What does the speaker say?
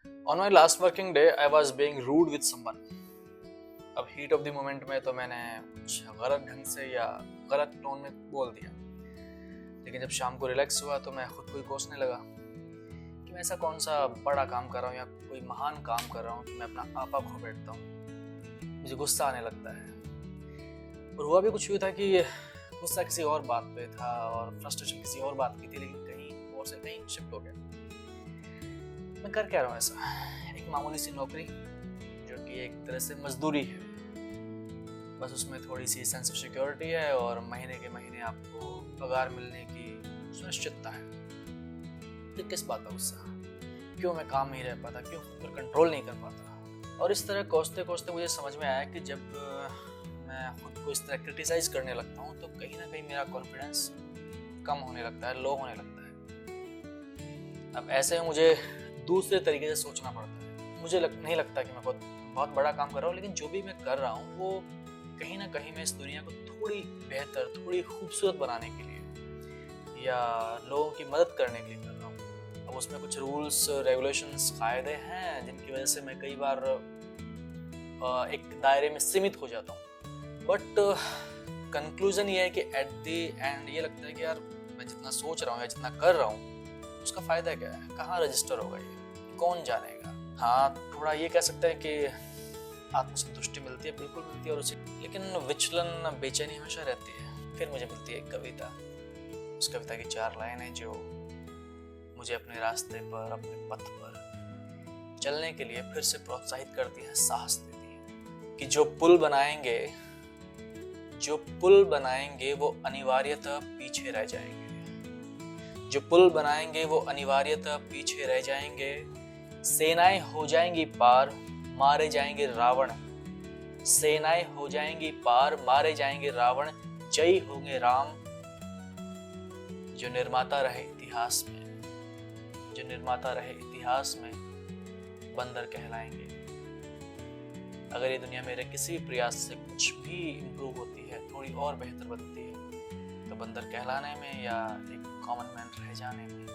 On my last working day, I was being rude with someone. अब heat of the moment में तो मैंने कुछ गलत ढंग से या गलत टोन में बोल दिया, लेकिन जब शाम को रिलैक्स हुआ तो मैं खुद को ही कोसने लगा कि मैं ऐसा कौन सा बड़ा काम कर रहा हूँ या कोई महान काम कर रहा हूँ कि मैं अपना आपा खो बैठता हूँ। मुझे गुस्सा आने लगता है और हुआ भी कुछ यूँ था कि गुस्सा किसी और बात पे था और फ्रस्ट्रेशन किसी और बात की थी, लेकिन कहीं और से कहीं शिफ्ट हो गया। मैं कर क्या रहा हूँ ऐसा? एक मामूली सी नौकरी जो कि एक तरह से मजदूरी है, बस उसमें थोड़ी सी सेंस ऑफ सिक्योरिटी है और महीने के महीने आपको पगार मिलने की सुनिश्चितता है। तो किस बात का गुस्सा? क्यों मैं काम नहीं रह पाता, क्यों खुद पर कंट्रोल नहीं कर पाता? और इस तरह कोसते कोसते मुझे समझ में आया कि जब मैं खुद को इस तरह क्रिटिसाइज करने लगता हूँ तो कहीं ना कहीं मेरा कॉन्फिडेंस कम होने लगता है, लो होने लगता है। अब ऐसे में मुझे दूसरे तरीके से सोचना पड़ता है। मुझे नहीं लगता कि मैं बहुत बड़ा काम कर रहा हूँ, लेकिन जो भी मैं कर रहा हूँ वो कहीं ना कहीं मैं इस दुनिया को थोड़ी बेहतर, थोड़ी खूबसूरत बनाने के लिए या लोगों की मदद करने के लिए कर रहा हूँ। अब उसमें कुछ रूल्स, रेगुलेशंस, कायदे हैं जिनकी वजह से मैं कई बार एक दायरे में सीमित हो जाता हूँ। बट कंक्लूजन ये है कि एट द एंड ये लगता है कि यार मैं जितना सोच रहा हूँ या जितना कर रहा हूँ उसका फायदा क्या है? कहाँ रजिस्टर होगा ये? कौन जानेगा? हाँ, थोड़ा ये कह सकते हैं कि आत्मसंतुष्टि मिलती है, बिल्कुल मिलती है, और उसे लेकिन विचलन, बेचैनी हमेशा रहती है। फिर मुझे मिलती है एक कविता। उस कविता की 4 लाइनें जो मुझे अपने रास्ते पर, अपने पथ पर चलने के लिए फिर से प्रोत्साहित करती है, साहस देती है कि जो पुल बनाएंगे वो अनिवार्यतः पीछे रह जाएंगे। जो पुल बनाएंगे वो अनिवार्यतः पीछे रह जाएंगे। सेनाएं हो जाएंगी पार, मारे जाएंगे रावण। सेनाएं हो जाएंगी पार, मारे जाएंगे रावण। जय होंगे राम। जो निर्माता रहे इतिहास में, जो निर्माता रहे इतिहास में, बंदर कहलाएंगे। अगर ये दुनिया मेरे किसी भी प्रयास से कुछ भी इम्प्रूव होती है, थोड़ी और बेहतर बनती है, तो बंदर कहलाने में या एक कॉमन मैन रह जाने में